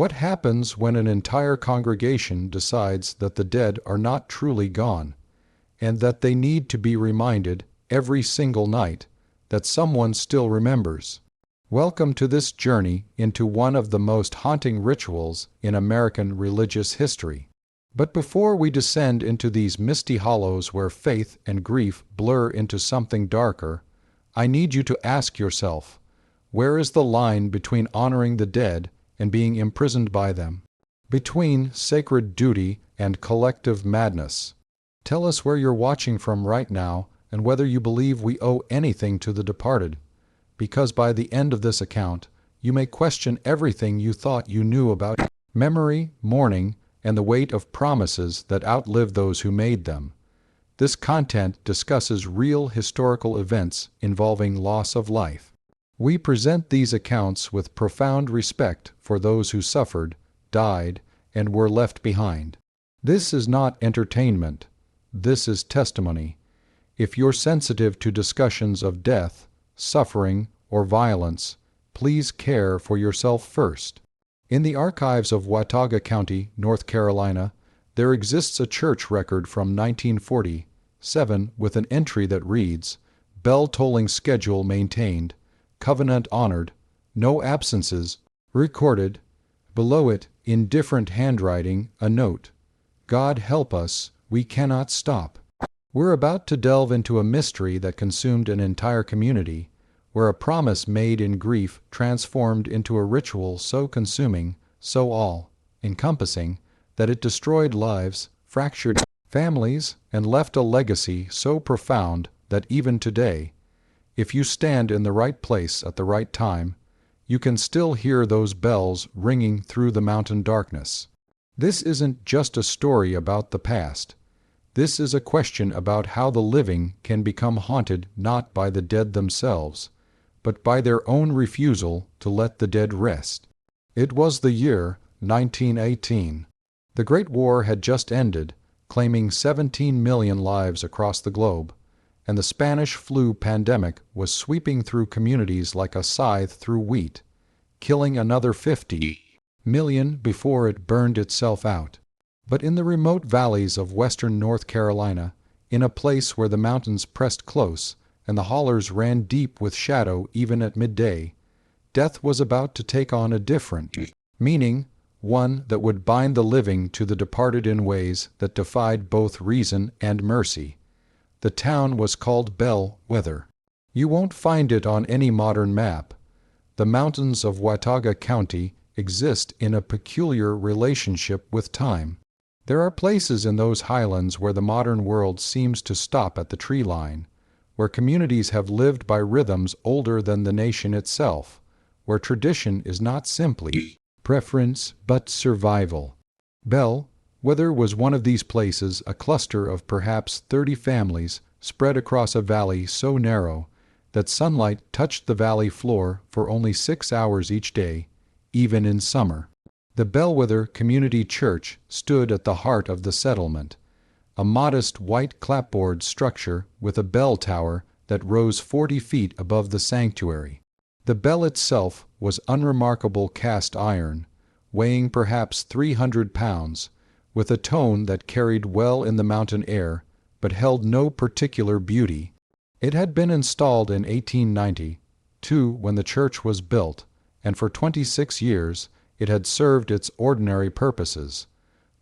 What happens when an entire congregation decides that the dead are not truly gone, and that they need to be reminded every single night that someone still remembers? Welcome to this journey into one of the most haunting rituals in American religious history. But before we descend into these misty hollows where faith and grief blur into something darker, I need you to ask yourself, where is the line between honoring the dead and being imprisoned by them? Between sacred duty and collective madness? Tell us where you're watching from right now and whether you believe we owe anything to the departed, because by the end of this account, you may question everything you thought you knew about memory, mourning, and the weight of promises that outlive those who made them. This content discusses real historical events involving loss of life. We present these accounts with profound respect for those who suffered, died, and were left behind. This is not entertainment. This is testimony. If you're sensitive to discussions of death, suffering, or violence, please care for yourself first. In the archives of Watauga County, North Carolina, there exists a church record from 1947 with an entry that reads, "Bell tolling schedule maintained, covenant honored, no absences recorded." Below it, in different handwriting, a note, "God help us, we cannot stop." We're about to delve into a mystery that consumed an entire community, where a promise made in grief transformed into a ritual so consuming, so all-encompassing, that it destroyed lives, fractured families, and left a legacy so profound that even today, if you stand in the right place at the right time, you can still hear those bells ringing through the mountain darkness. This isn't just a story about the past. This is a question about how the living can become haunted not by the dead themselves, but by their own refusal to let the dead rest. It was the year 1918. The Great War had just ended, claiming 17 million lives across the globe, and the Spanish flu pandemic was sweeping through communities like a scythe through wheat, killing another 50 million before it burned itself out. But in the remote valleys of western North Carolina, in a place where the mountains pressed close and the hollers ran deep with shadow even at midday, death was about to take on a different meaning, one that would bind the living to the departed in ways that defied both reason and mercy. The town was called Bellweather. You won't find it on any modern map. The mountains of Watauga County exist in a peculiar relationship with time. There are places in those highlands where the modern world seems to stop at the tree line, where communities have lived by rhythms older than the nation itself, where tradition is not simply preference but survival. Bellweather was one of these places, a cluster of perhaps 30 families spread across a valley so narrow that sunlight touched the valley floor for only 6 hours each day, even in summer. The Bellweather Community Church stood at the heart of the settlement, a modest white clapboard structure with a bell tower that rose 40 feet above the sanctuary. The bell itself was unremarkable cast iron, weighing perhaps 300 pounds, with a tone that carried well in the mountain air, but held no particular beauty. It had been installed in 1892 when the church was built, and for 26 years it had served its ordinary purposes,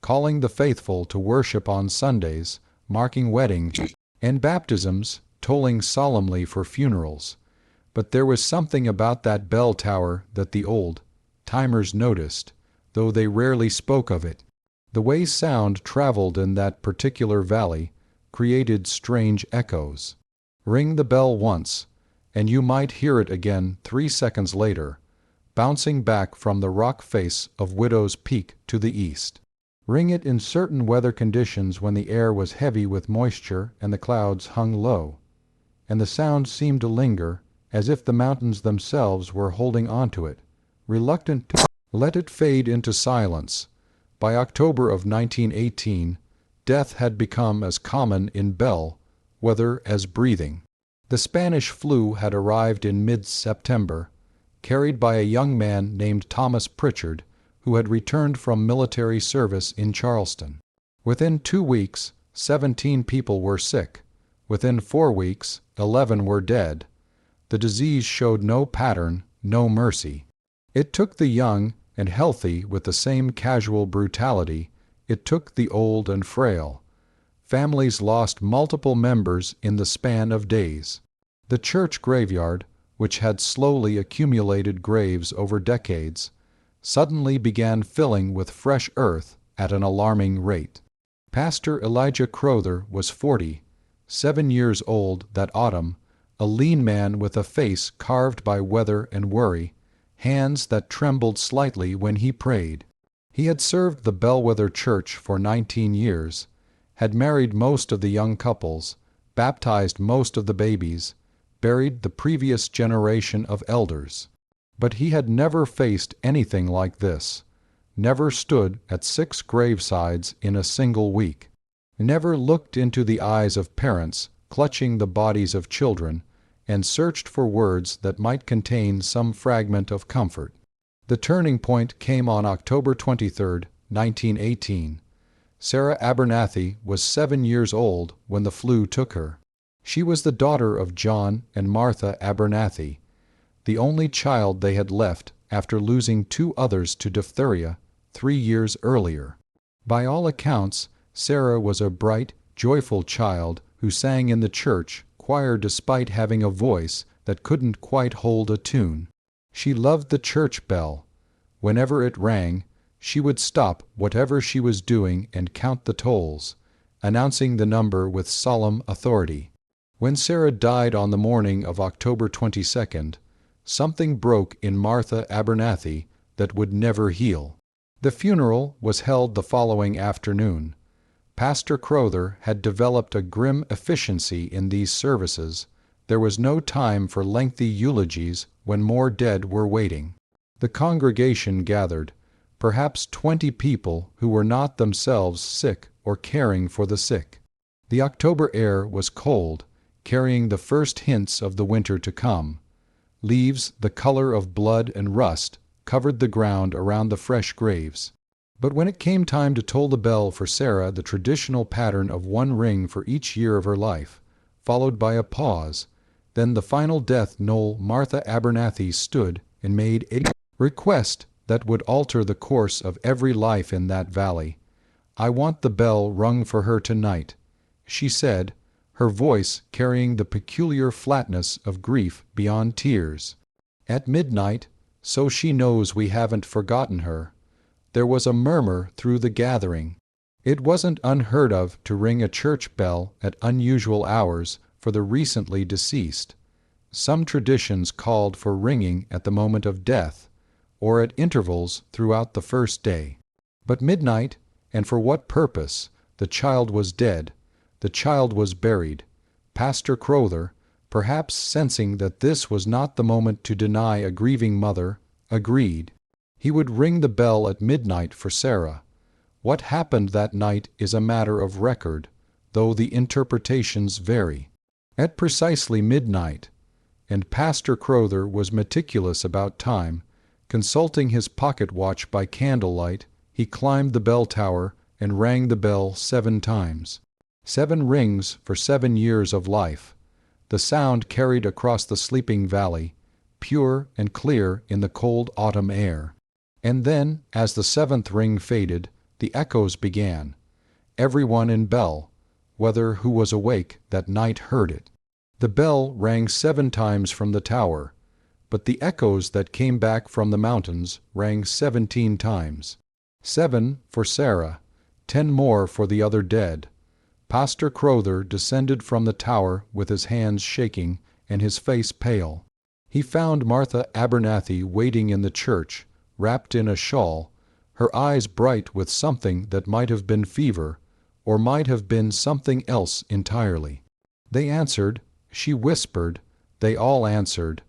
calling the faithful to worship on Sundays, marking weddings and baptisms, tolling solemnly for funerals. But there was something about that bell tower that the old-timers noticed, though they rarely spoke of it. The way sound traveled in that particular valley created strange echoes. Ring the bell once, and you might hear it again 3 seconds later, bouncing back from the rock face of Widow's Peak to the east. Ring it in certain weather conditions when the air was heavy with moisture and the clouds hung low, and the sound seemed to linger, as if the mountains themselves were holding on to it, reluctant to let it fade into silence. By October of 1918, death had become as common in Bellweather as breathing. The Spanish flu had arrived in mid-September, carried by a young man named Thomas Pritchard, who had returned from military service in Charleston. Within 2 weeks, 17 people were sick. Within 4 weeks, 11 were dead. The disease showed no pattern, no mercy. It took the young and healthy with the same casual brutality. It took the old and frail. Families lost multiple members in the span of days. The church graveyard, which had slowly accumulated graves over decades, suddenly began filling with fresh earth at an alarming rate. Pastor Elijah Crowther was 40, 7 years old that autumn, a lean man with a face carved by weather and worry, hands that trembled slightly when he prayed. He had served the Bellweather Church for 19 years, had married most of the young couples, baptized most of the babies, buried the previous generation of elders. But he had never faced anything like this, never stood at 6 gravesides in a single week, never looked into the eyes of parents clutching the bodies of children and searched for words that might contain some fragment of comfort. The turning point came on October 23, 1918. Sarah Abernathy was 7 years old when the flu took her. She was the daughter of John and Martha Abernathy, the only child they had left after losing 2 others to diphtheria 3 years earlier. By all accounts, Sarah was a bright, joyful child who sang in the church choir despite having a voice that couldn't quite hold a tune. She loved the church bell. Whenever it rang, she would stop whatever she was doing and count the tolls, announcing the number with solemn authority. When Sarah died on the morning of October 22nd, something broke in Martha Abernathy that would never heal. The funeral was held the following afternoon. Pastor Crowther had developed a grim efficiency in these services. There was no time for lengthy eulogies when more dead were waiting. The congregation gathered, perhaps 20 people who were not themselves sick or caring for the sick. The October air was cold, carrying the first hints of the winter to come. Leaves the color of blood and rust covered the ground around the fresh graves. But when it came time to toll the bell for Sarah, the traditional pattern of 1 ring for each year of her life, followed by a pause, then the final death knoll, Martha Abernathy stood and made a request that would alter the course of every life in that valley. "I want the bell rung for her tonight," she said, her voice carrying the peculiar flatness of grief beyond tears. "At midnight, so she knows we haven't forgotten her." There was a murmur through the gathering. It wasn't unheard of to ring a church bell at unusual hours for the recently deceased. Some traditions called for ringing at the moment of death, or at intervals throughout the first day. But midnight, and for what purpose? The child was dead. The child was buried. Pastor Crowther, perhaps sensing that this was not the moment to deny a grieving mother, agreed. He would ring the bell at midnight for Sarah. What happened that night is a matter of record, though the interpretations vary. At precisely midnight, and Pastor Crowther was meticulous about time, consulting his pocket watch by candlelight, he climbed the bell tower and rang the bell 7 times. 7 rings for 7 years of life. The sound carried across the sleeping valley, pure and clear in the cold autumn air. And then, as the 7th ring faded, the echoes began. Everyone in Bellweather who was awake that night heard it. The bell rang 7 times from the tower, but the echoes that came back from the mountains rang 17 times. 7 for Sarah, 10 more for the other dead. Pastor Crowther descended from the tower with his hands shaking and his face pale. He found Martha Abernathy waiting in the church, wrapped in a shawl, her eyes bright with something that might have been fever, or might have been something else entirely. They answered, she whispered, they all answered.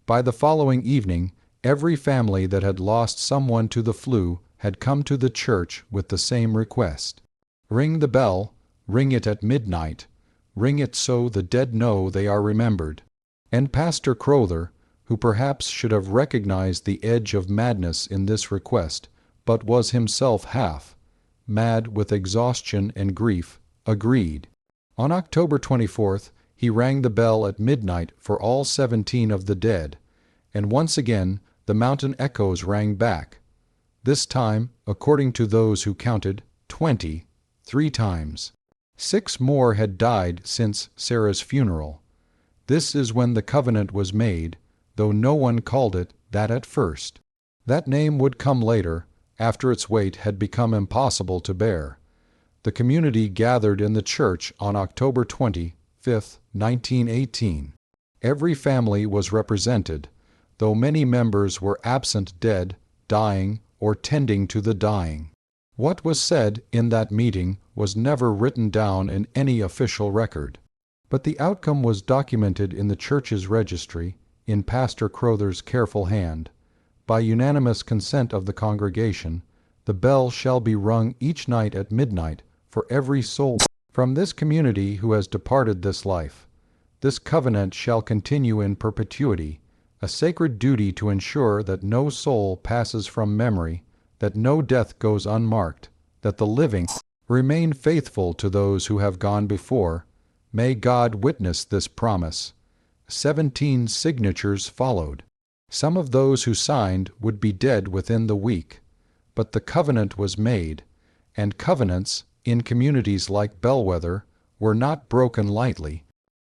By the following evening, every family that had lost someone to the flu had come to the church with the same request. Ring the bell, ring it at midnight, ring it so the dead know they are remembered. And Pastor Crowther, who perhaps should have recognized the edge of madness in this request, but was himself half, mad with exhaustion and grief, agreed. On October 24th, he rang the bell at midnight for all 17 of the dead, and once again the mountain echoes rang back. This time, according to those who counted, 3 times. 6 more had died since Sarah's funeral. This is when the covenant was made, though no one called it that at first. That name would come later, after its weight had become impossible to bear. The community gathered in the church on October 25, 1918. Every family was represented, though many members were absent, dead, dying, or tending to the dying. What was said in that meeting was never written down in any official record, but the outcome was documented in the church's registry, in Pastor Crowther's careful hand. By unanimous consent of the congregation, the bell shall be rung each night at midnight for every soul from this community who has departed this life. This covenant shall continue in perpetuity, a sacred duty to ensure that no soul passes from memory, that no death goes unmarked, that the living remain faithful to those who have gone before. May God witness this promise. 17 signatures followed. Some of those who signed would be dead within the week, but the covenant was made, and covenants, in communities like Bellweather, were not broken lightly.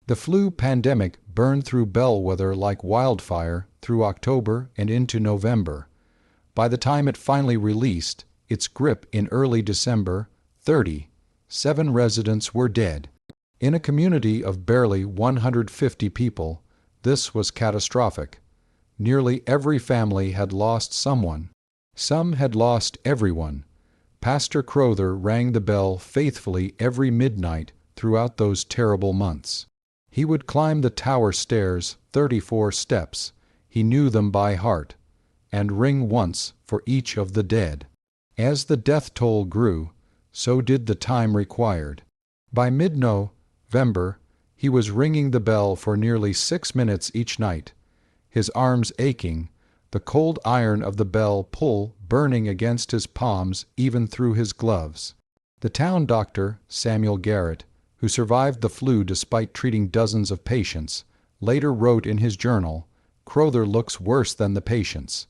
The flu pandemic burned through Bellweather like wildfire through October and into November. By the time it finally released its grip in early December, 37 residents were dead. In a community of barely 150 people, this was catastrophic. Nearly every family had lost someone. Some had lost everyone. Pastor Crowther rang the bell faithfully every midnight throughout those terrible months. He would climb the tower stairs 34 steps, he knew them by heart, and ring once for each of the dead. As the death toll grew, so did the time required. By mid-November, he was ringing the bell for nearly 6 minutes each night, his arms aching, the cold iron of the bell pull burning against his palms even through his gloves. The town doctor, Samuel Garrett, who survived the flu despite treating dozens of patients, later wrote in his journal, "Crowther looks worse than the patients.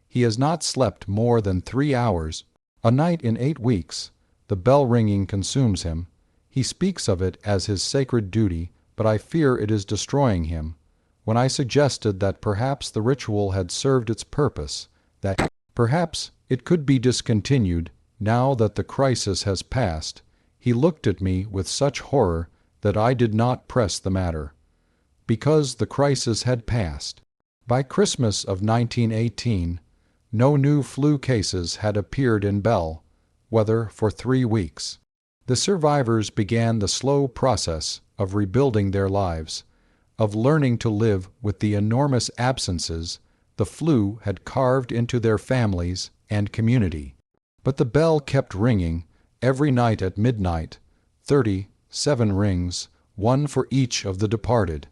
He has not slept more than 3 hours a night in 8 weeks. The bell ringing consumes him. He speaks of it as his sacred duty, but I fear it is destroying him. When I suggested that perhaps the ritual had served its purpose, that perhaps it could be discontinued now that the crisis has passed, he looked at me with such horror that I did not press the matter. Because the crisis had passed. By Christmas of 1918, no new flu cases had appeared in Bellweather for 3 weeks. The survivors began the slow process of rebuilding their lives, of learning to live with the enormous absences the flu had carved into their families and community. But the bell kept ringing every night at midnight, 37 rings, one for each of the departed.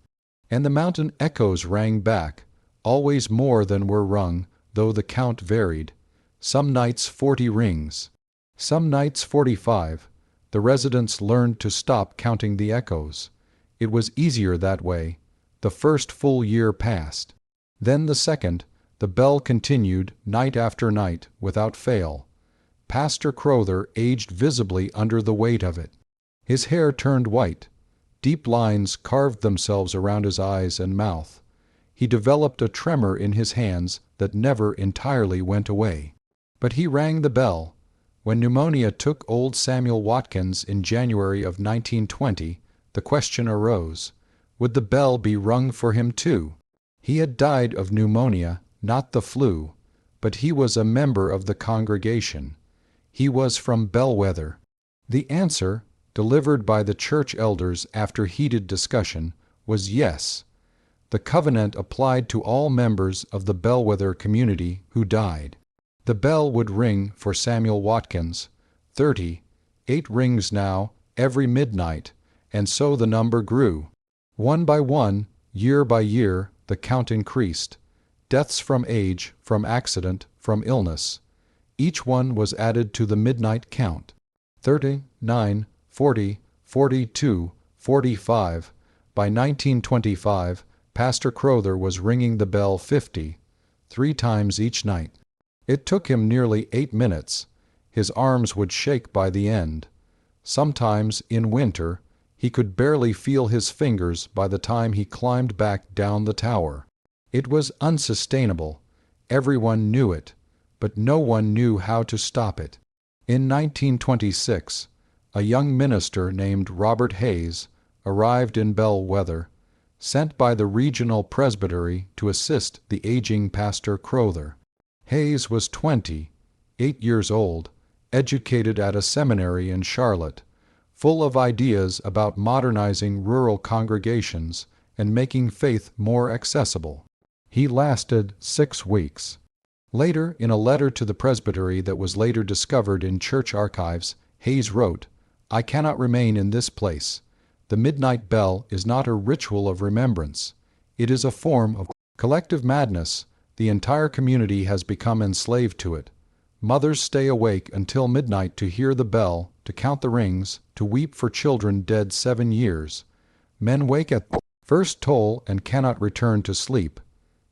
And the mountain echoes rang back, always more than were rung, though the count varied. Some nights 40 rings, some nights 45. The residents learned to stop counting the echoes. It was easier that way. The first full year passed. Then the second, the bell continued night after night without fail. Pastor Crowther aged visibly under the weight of it. His hair turned white. Deep lines carved themselves around his eyes and mouth. He developed a tremor in his hands that never entirely went away. But he rang the bell. When pneumonia took old Samuel Watkins in January of 1920, the question arose, would the bell be rung for him too? He had died of pneumonia, not the flu, but he was a member of the congregation. He was from Bellweather. The answer, delivered by the church elders after heated discussion, was yes. The covenant applied to all members of the Bellweather community who died. The bell would ring for Samuel Watkins, 38 rings now, every midnight, and so the number grew. One by one, year by year, the count increased. Deaths from age, from accident, from illness. Each one was added to the midnight count. 39, 40, 42, 45. By 1925, Pastor Crowther was ringing the bell 53 times each night. It took him nearly 8 minutes. His arms would shake by the end. Sometimes, in winter, he could barely feel his fingers by the time he climbed back down the tower. It was unsustainable. Everyone knew it, but no one knew how to stop it. In 1926, a young minister named Robert Hayes arrived in Bellweather, sent by the regional presbytery to assist the aging Pastor Crowther. Hayes was 28 years old, educated at a seminary in Charlotte, full of ideas about modernizing rural congregations and making faith more accessible. He lasted 6 weeks. Later, in a letter to the presbytery that was later discovered in church archives, Hayes wrote, "I cannot remain in this place. The midnight bell is not a ritual of remembrance. It is a form of collective madness. The entire community has become enslaved to it. Mothers stay awake until midnight to hear the bell, to count the rings, to weep for children dead 7 years. Men wake at the first toll and cannot return to sleep.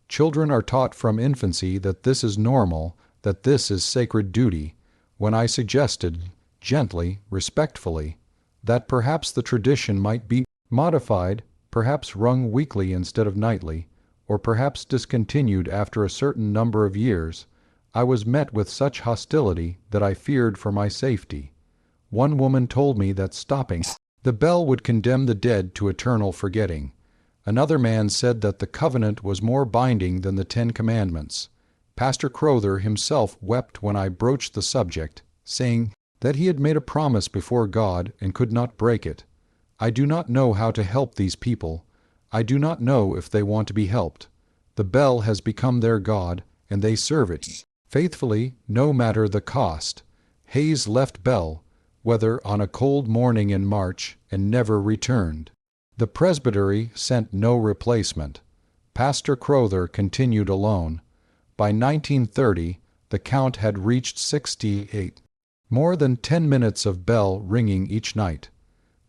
Children are taught from infancy that this is normal, that this is sacred duty. When I suggested, gently, respectfully, that perhaps the tradition might be modified, perhaps rung weekly instead of nightly, or perhaps discontinued after a certain number of years, I was met with such hostility that I feared for my safety. One woman told me that stopping the bell would condemn the dead to eternal forgetting. Another man said that the covenant was more binding than the 10 Commandments. Pastor Crowther himself wept when I broached the subject, saying that he had made a promise before God and could not break it. I do not know how to help these people. I do not know if they want to be helped. The bell has become their God, and they serve it faithfully, no matter the cost." Hayes left Bellweather on a cold morning in March and never returned. The presbytery sent no replacement. Pastor Crowther continued alone. By 1930, the count had reached 68. More than 10 minutes of bell ringing each night.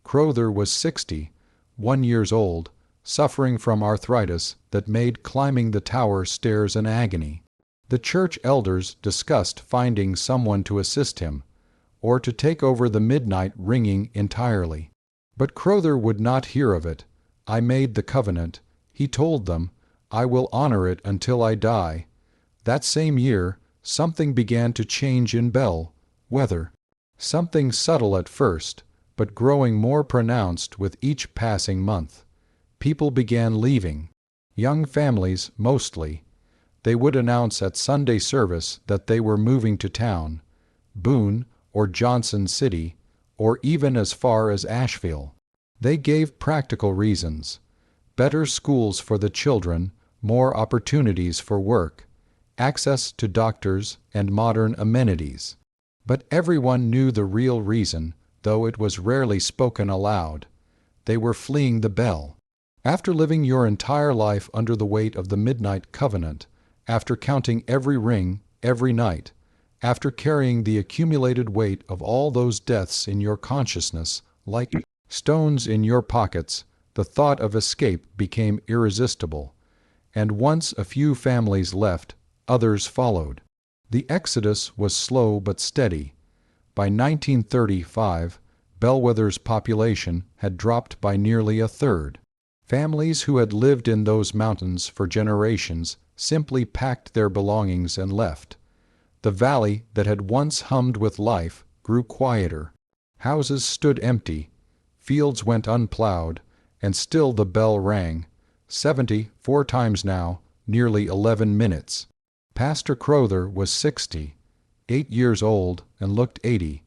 Crowther was 61 years old, suffering from arthritis that made climbing the tower stairs an agony. The church elders discussed finding someone to assist him, or to take over the midnight ringing entirely. But Crowther would not hear of it. "I made the covenant," he told them. "I will honor it until I die." That same year, something began to change in Bellweather. Something subtle at first, but growing more pronounced with each passing month. People began leaving. Young families, mostly. They would announce at Sunday service that they were moving to town, Boone or Johnson City, or even as far as Asheville. They gave practical reasons: better schools for the children, more opportunities for work, access to doctors and modern amenities. But everyone knew the real reason, though it was rarely spoken aloud. They were fleeing the bell. After living your entire life under the weight of the midnight covenant, after counting every ring, every night, after carrying the accumulated weight of all those deaths in your consciousness, like stones in your pockets, the thought of escape became irresistible. And once a few families left, others followed. The exodus was slow but steady. By 1935, Bellweather's population had dropped by nearly a third. Families who had lived in those mountains for generations simply packed their belongings and left. The valley that had once hummed with life grew quieter. Houses stood empty. Fields went unplowed, and still the bell rang. 74 times now, nearly 11 minutes. Pastor Crowther was 68 years old and looked 80.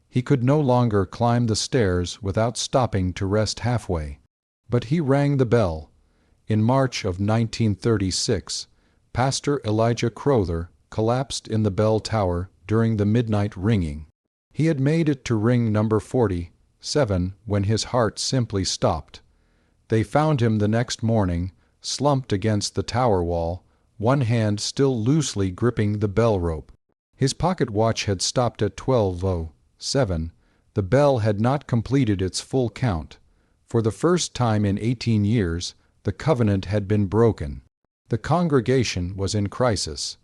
He could no longer climb the stairs without stopping to rest halfway. But he rang the bell. In March of 1936, Pastor Elijah Crowther collapsed in the bell tower during the midnight ringing. He had made it to ring number 47 when his heart simply stopped. They found him the next morning, slumped against the tower wall, one hand still loosely gripping the bell rope. His pocket watch had stopped at 12:07. The bell had not completed its full count. For the first time in 18 years, the covenant had been broken. The congregation was in crisis.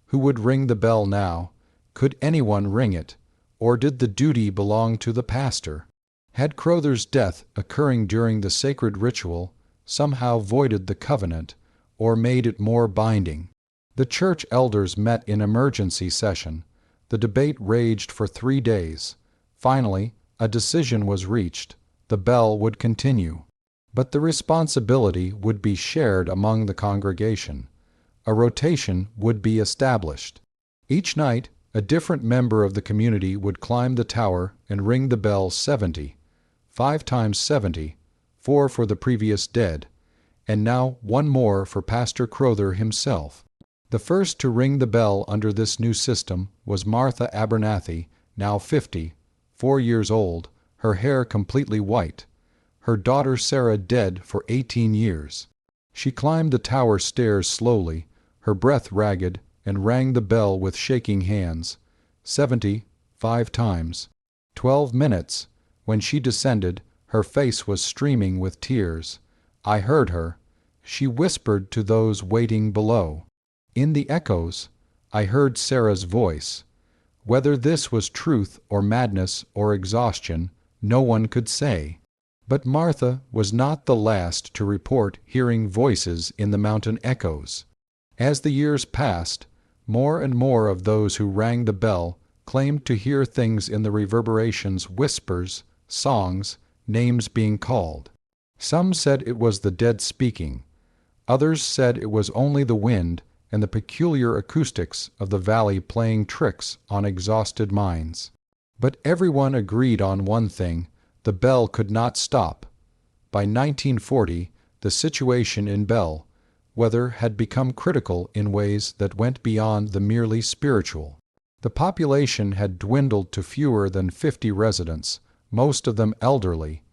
Who would ring the bell now? Could anyone ring it? Or did the duty belong to the pastor? Had Crowther's death, occurring during the sacred ritual, somehow voided the covenant, or made it more binding? The church elders met in emergency session. The debate raged for 3 days. Finally, a decision was reached. The bell would continue. But the responsibility would be shared among the congregation. A rotation would be established. Each night, a different member of the community would climb the tower and ring the bell 70. 5 times 70, 4 for the previous dead, and now 1 more for Pastor Crowther himself. The first to ring the bell under this new system was Martha Abernathy, now 50, 4 years old, her hair completely white, her daughter Sarah dead for 18 years. She climbed the tower stairs slowly, her breath ragged, and rang the bell with shaking hands. 70, 5 times. 12 minutes. When she descended, her face was streaming with tears. I heard her. She whispered to those waiting below. In the echoes, I heard Sarah's voice. Whether this was truth or madness or exhaustion, no one could say. But Martha was not the last to report hearing voices in the mountain echoes. As the years passed, more and more of those who rang the bell claimed to hear things in the reverberations, whispers, songs, names being called. Some said it was the dead speaking. Others said it was only the wind and the peculiar acoustics of the valley playing tricks on exhausted minds. But everyone agreed on one thing: the bell could not stop. By 1940, the situation in Bellweather had become critical in ways that went beyond the merely spiritual. The population had dwindled to fewer than 50 residents, most of them elderly.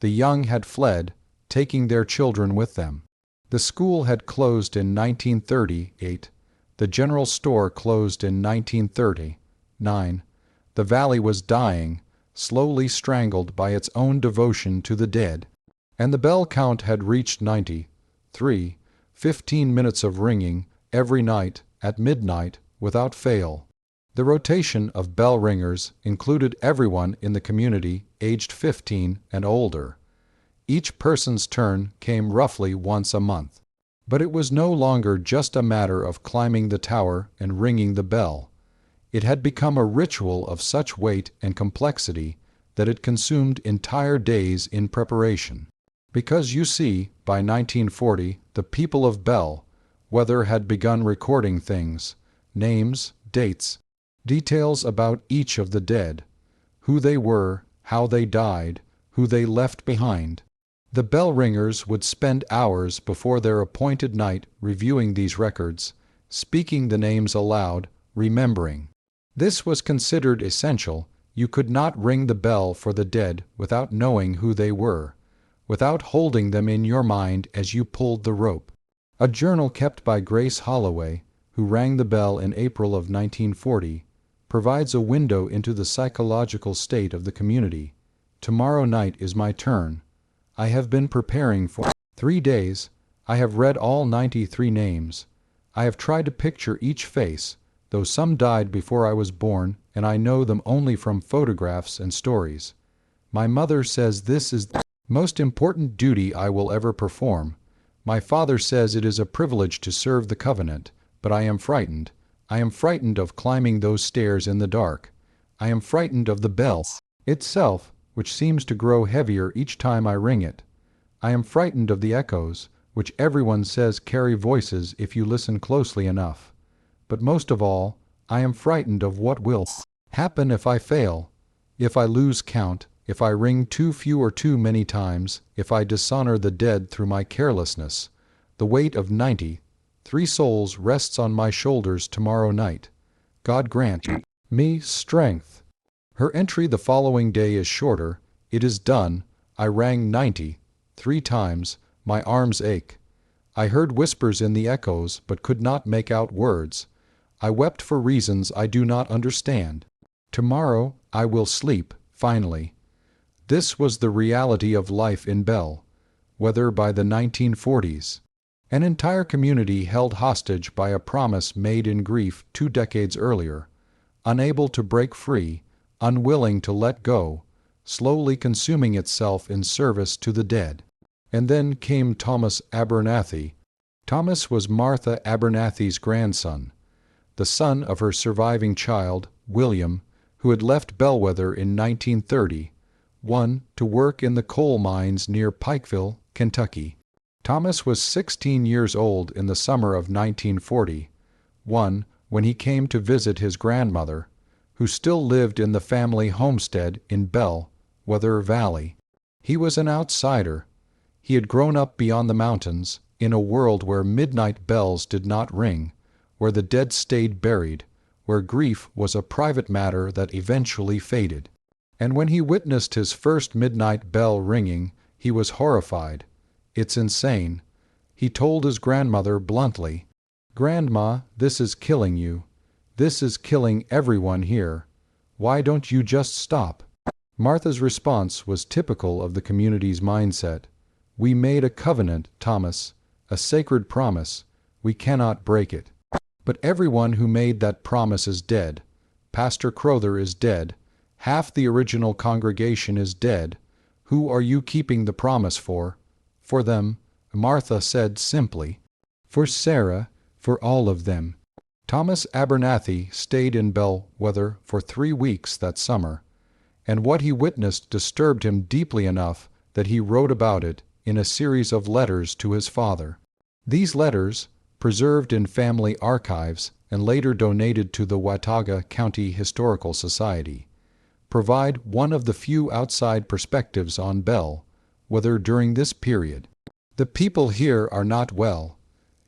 The young had fled, taking their children with them. The school had closed in 1938. The general store closed in 1939. The valley was dying, slowly strangled by its own devotion to the dead. And the bell count had reached 93, 15 minutes of ringing every night at midnight without fail. The rotation of bell ringers included everyone in the community aged 15 and older. Each person's turn came roughly once a month. But it was no longer just a matter of climbing the tower and ringing the bell. It had become a ritual of such weight and complexity that it consumed entire days in preparation. Because, you see, by 1940, the people of Bellweather had begun recording things, names, dates, details about each of the dead, who they were, how they died, who they left behind. The bell ringers would spend hours before their appointed night reviewing these records, speaking the names aloud, remembering. This was considered essential. You could not ring the bell for the dead without knowing who they were, without holding them in your mind as you pulled the rope. A journal kept by Grace Holloway, who rang the bell in April of 1940, provides a window into the psychological state of the community. Tomorrow night is my turn. I have been preparing for 3 days. I have read all 93 names. I have tried to picture each face, though some died before I was born, and I know them only from photographs and stories. My mother says this is the most important duty I will ever perform. My father says it is a privilege to serve the covenant, but I am frightened. I am frightened of climbing those stairs in the dark. I am frightened of the bell itself, which seems to grow heavier each time I ring it. I am frightened of the echoes, which everyone says carry voices if you listen closely enough. But most of all, I am frightened of what will happen if I fail, if I lose count, if I ring too few or too many times, if I dishonor the dead through my carelessness. The weight of 93 souls rests on my shoulders tomorrow night. God grant me strength. Her entry the following day is shorter. It is done. I rang 93 times. My arms ache. I heard whispers in the echoes, but could not make out words. I wept for reasons I do not understand. Tomorrow I will sleep, finally. This was the reality of life in Bellweather by the 1940s. An entire community held hostage by a promise made in grief 2 decades earlier, unable to break free, unwilling to let go, slowly consuming itself in service to the dead. And then came Thomas Abernathy. Thomas was Martha Abernathy's grandson, the son of her surviving child, William, who had left Bellweather in 1930, to work in the coal mines near Pikeville, Kentucky. Thomas was 16 years old in the summer of 1940, when he came to visit his grandmother, who still lived in the family homestead in Bellweather Valley. He was an outsider. He had grown up beyond the mountains, in a world where midnight bells did not ring, where the dead stayed buried, where grief was a private matter that eventually faded. And when he witnessed his first midnight bell ringing, he was horrified. "It's insane," he told his grandmother bluntly. "Grandma, this is killing you. This is killing everyone here. Why don't you just stop?" Martha's response was typical of the community's mindset. "We made a covenant, Thomas, a sacred promise. We cannot break it." But everyone who made that promise is dead. Pastor Crowther is dead. Half the original congregation is dead. Who are you keeping the promise for? For them, Martha said simply. For Sarah, for all of them. Thomas Abernathy stayed in Bellweather for 3 weeks that summer, and what he witnessed disturbed him deeply enough that he wrote about it in a series of letters to his father. These letters, preserved in family archives and later donated to the Watauga County Historical Society, provide one of the few outside perspectives on Bellweather during this period. "The people here are not well,"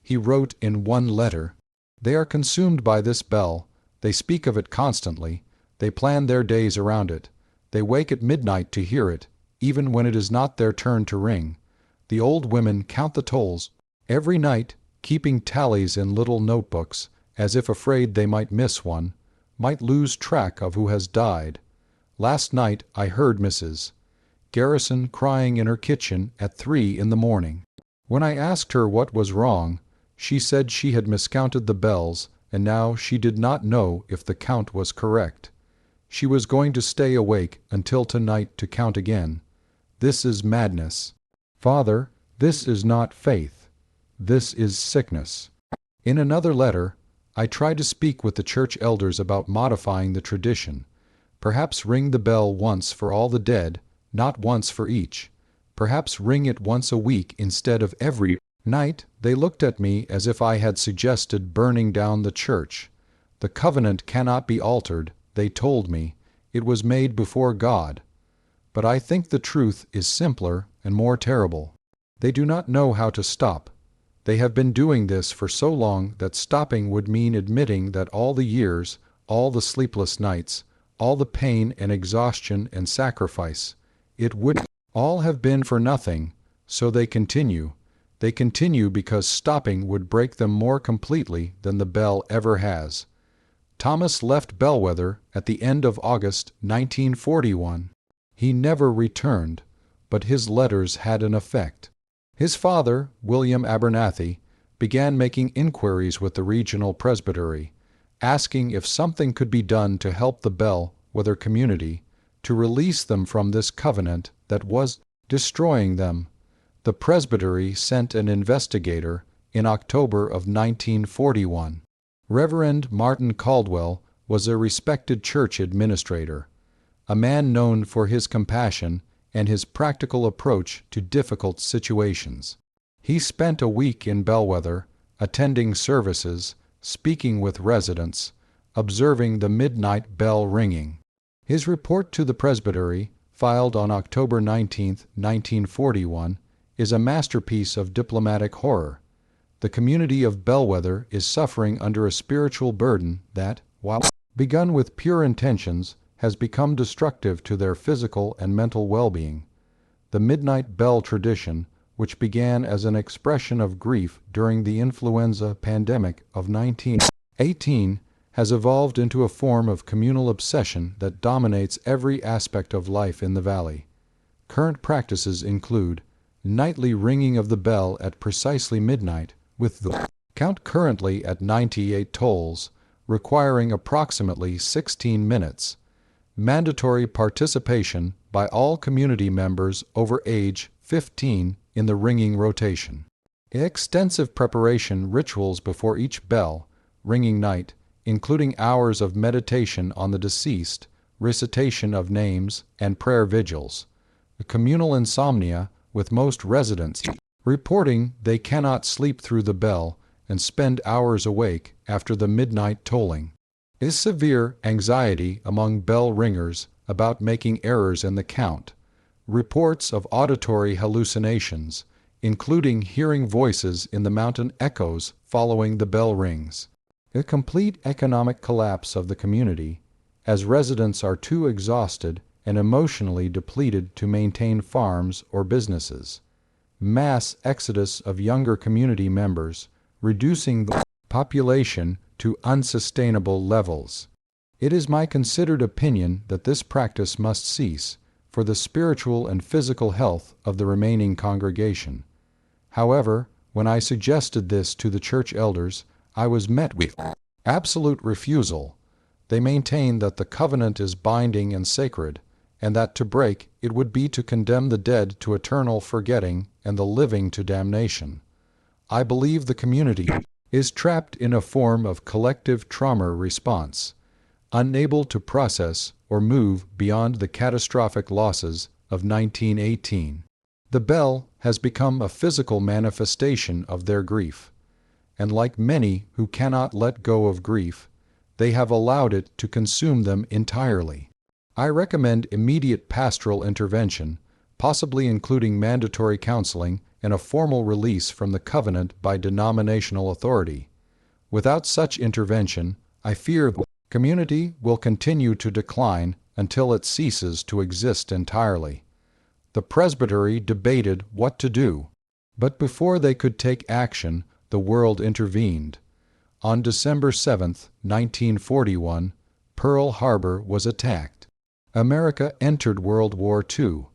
he wrote in one letter. "They are consumed by this bell. They speak of it constantly. They plan their days around it. They wake at midnight to hear it, even when it is not their turn to ring. The old women count the tolls every night, keeping tallies in little notebooks, as if afraid they might miss one, might lose track of who has died. Last night I heard Mrs. Garrison crying in her kitchen at 3 in the morning. When I asked her what was wrong, she said she had miscounted the bells, and now she did not know if the count was correct. She was going to stay awake until tonight to count again. This is madness. Father, this is not faith. This is sickness." In another letter, I tried to speak with the church elders about modifying the tradition. Perhaps ring the bell once for all the dead, not once for each. Perhaps ring it once a week instead of every night. They looked at me as if I had suggested burning down the church. "The covenant cannot be altered," they told me. "It was made before God." But I think the truth is simpler and more terrible. They do not know how to stop. They have been doing this for so long that stopping would mean admitting that all the years, all the sleepless nights, all the pain and exhaustion and sacrifice, it would all have been for nothing. So they continue. They continue because stopping would break them more completely than the bell ever has. Thomas left Bellweather at the end of August 1941. He never returned, but his letters had an effect. His father, William Abernathy, began making inquiries with the regional presbytery, asking if something could be done to help the Bellweather community, to release them from this covenant that was destroying them. The presbytery sent an investigator in October of 1941. Reverend Martin Caldwell was a respected church administrator, a man known for his compassion and his practical approach to difficult situations. He spent a week in Bellweather, attending services, speaking with residents, observing the midnight bell ringing. His report to the presbytery, filed on October 19, 1941, is a masterpiece of diplomatic horror. The community of Bellweather is suffering under a spiritual burden that, while begun with pure intentions, has become destructive to their physical and mental well-being. The midnight bell tradition, which began as an expression of grief during the influenza pandemic of 1918, has evolved into a form of communal obsession that dominates every aspect of life in the valley. Current practices include nightly ringing of the bell at precisely midnight, with the count currently at 98 tolls, requiring approximately 16 minutes, mandatory participation by all community members over age 15 in the ringing rotation, extensive preparation rituals before each bell ringing night, including hours of meditation on the deceased, recitation of names, and prayer vigils, communal insomnia, with most residents reporting they cannot sleep through the bell and spend hours awake after the midnight tolling, is severe anxiety among bell ringers about making errors in the count, reports of auditory hallucinations, including hearing voices in the mountain echoes following the bell rings, a complete economic collapse of the community, as residents are too exhausted and emotionally depleted to maintain farms or businesses, mass exodus of younger community members, reducing the population to unsustainable levels. It is my considered opinion that this practice must cease for the spiritual and physical health of the remaining congregation. However, when I suggested this to the church elders, I was met with absolute refusal. They maintain that the covenant is binding and sacred, and that to break it would be to condemn the dead to eternal forgetting and the living to damnation. I believe the community is trapped in a form of collective trauma response, unable to process or move beyond the catastrophic losses of 1918. The bell has become a physical manifestation of their grief, and like many who cannot let go of grief, they have allowed it to consume them entirely. I recommend immediate pastoral intervention, possibly including mandatory counseling and a formal release from the covenant by denominational authority. Without such intervention, I fear the community will continue to decline until it ceases to exist entirely. The presbytery debated what to do, but before they could take action, the world intervened. On December 7, 1941, Pearl Harbor was attacked. America entered World War II,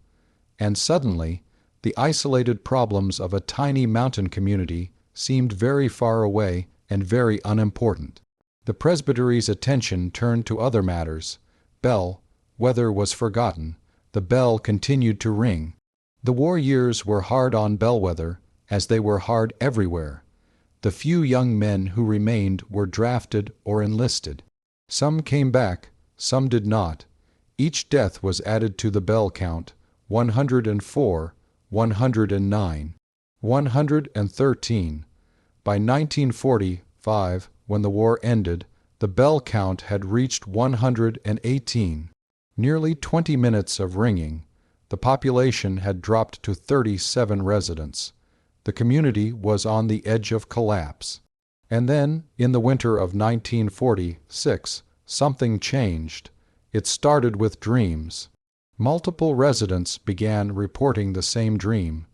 and suddenly, the isolated problems of a tiny mountain community seemed very far away and very unimportant. The presbytery's attention turned to other matters. Bellweather was forgotten. The bell continued to ring. The war years were hard on Bellweather, as they were hard everywhere. The few young men who remained were drafted or enlisted. Some came back, some did not. Each death was added to the bell count: 104, 109, 113. By 1945, when the war ended, the bell count had reached 118. Nearly 20 minutes of ringing. The population had dropped to 37 residents. The community was on the edge of collapse. And then, in the winter of 1946, something changed. It started with dreams. Multiple residents began reporting the same dream.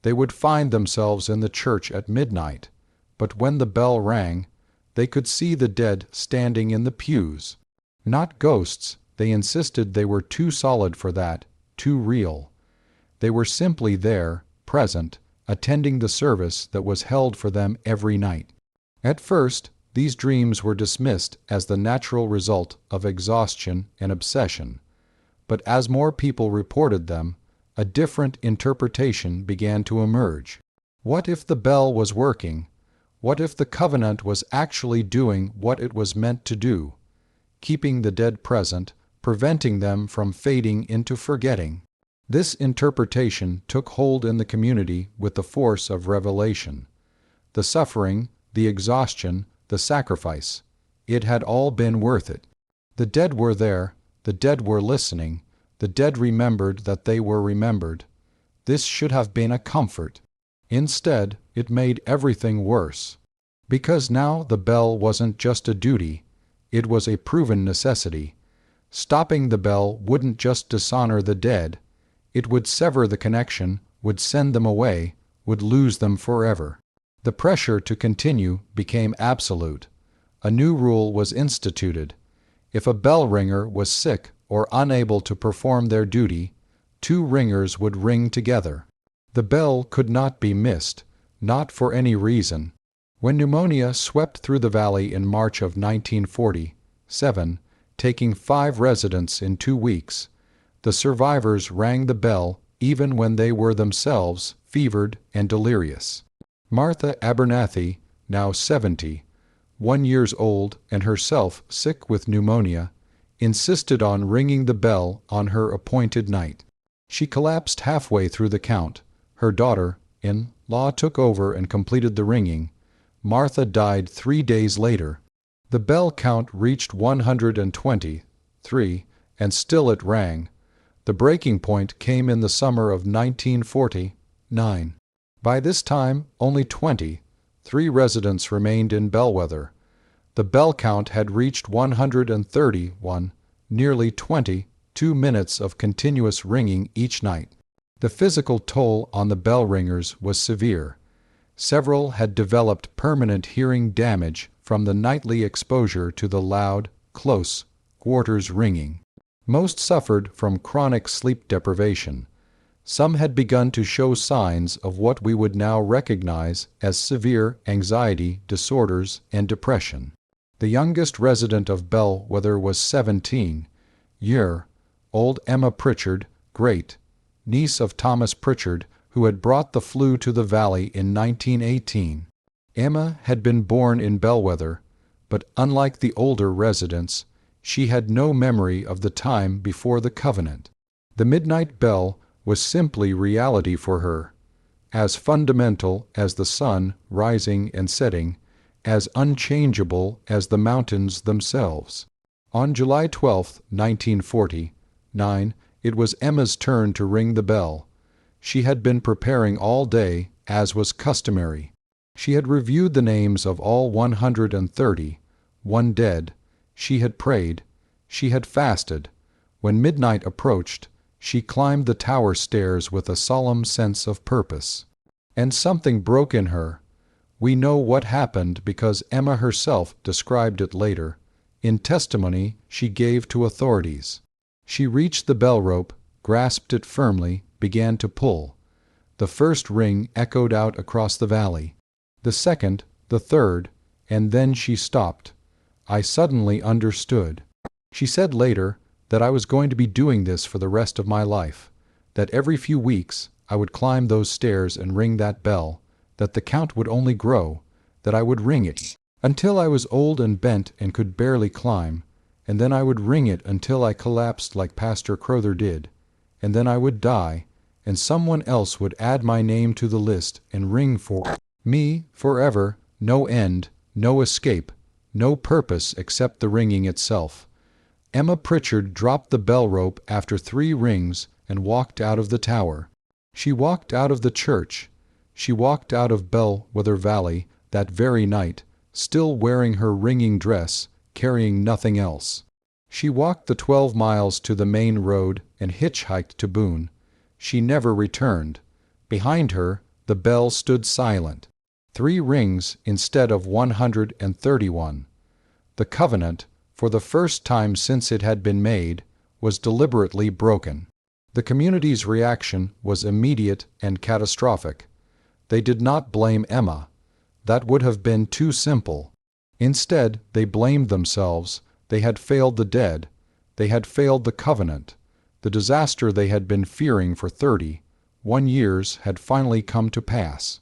They would find themselves in the church at midnight, but when the bell rang, they could see the dead standing in the pews. Not ghosts, they insisted they were too solid for that, too real. They were simply there, present, attending the service that was held for them every night. At first, these dreams were dismissed as the natural result of exhaustion and obsession, but as more people reported them, a different interpretation began to emerge. What if the bell was working? What if the covenant was actually doing what it was meant to do, keeping the dead present, preventing them from fading into forgetting? This interpretation took hold in the community with the force of revelation. The suffering, the exhaustion, the sacrifice, it had all been worth it. The dead were there, the dead were listening, the dead remembered that they were remembered. This should have been a comfort. Instead, it made everything worse. Because now the bell wasn't just a duty, it was a proven necessity. Stopping the bell wouldn't just dishonor the dead, it would sever the connection, would send them away, would lose them forever. The pressure to continue became absolute. a new rule was instituted. If a bell ringer was sick or unable to perform their duty, 2 ringers would ring together. The bell could not be missed, not for any reason. When pneumonia swept through the valley in March of 1947, taking 5 residents in 2 weeks, the survivors rang the bell even when they were themselves fevered and delirious. Martha Abernathy, now 70, 1 year old and herself sick with pneumonia, insisted on ringing the bell on her appointed night. She collapsed halfway through the count. Her daughter-in-law took over and completed the ringing. Martha died 3 days later. The bell count reached 123, and still it rang. The breaking point came in the summer of 1949. By this time, only 23 residents remained in Bellweather. The bell count had reached 131, nearly 22 minutes of continuous ringing each night. The physical toll on the bell ringers was severe. Several had developed permanent hearing damage from the nightly exposure to the loud, close quarters ringing. Most suffered from chronic sleep deprivation. Some had begun to show signs of what we would now recognize as severe anxiety disorders and depression. The youngest resident of Bellweather was 17-year-old Emma Pritchard, great-niece of Thomas Pritchard, who had brought the flu to the valley in 1918. Emma had been born in Bellweather, but unlike the older residents, she had no memory of the time before the Covenant. The midnight bell was simply reality for her, as fundamental as the sun rising and setting, as unchangeable as the mountains themselves. On July 12, 1949, it was Emma's turn to ring the bell. She had been preparing all day, as was customary. She had reviewed the names of all 131 dead. She had prayed. She had fasted. When midnight approached, she climbed the tower stairs with a solemn sense of purpose. And something broke in her. We know what happened because Emma herself described it later, in testimony she gave to authorities. She reached the bell rope, grasped it firmly, began to pull. The first ring echoed out across the valley. The second, the third, and then she stopped. I suddenly understood. She said later that I was going to be doing this for the rest of my life, that every few weeks I would climb those stairs and ring that bell, that the count would only grow, that I would ring it until I was old and bent and could barely climb, and then I would ring it until I collapsed like Pastor Crowther did, and then I would die, and someone else would add my name to the list and ring for me forever, no end, no escape, no purpose except the ringing itself. Emma Pritchard dropped the bell rope after 3 rings and walked out of the tower. She walked out of the church. She walked out of Bellweather Valley that very night, still wearing her ringing dress, carrying nothing else. She walked the 12 miles to the main road and hitchhiked to Boone. She never returned. Behind her, the bell stood silent. 3 rings instead of 131. The covenant, for the first time since it had been made, was deliberately broken. The community's reaction was immediate and catastrophic. They did not blame Emma. That would have been too simple. Instead, they blamed themselves. They had failed the dead. They had failed the covenant. The disaster they had been fearing for 31 years had finally come to pass.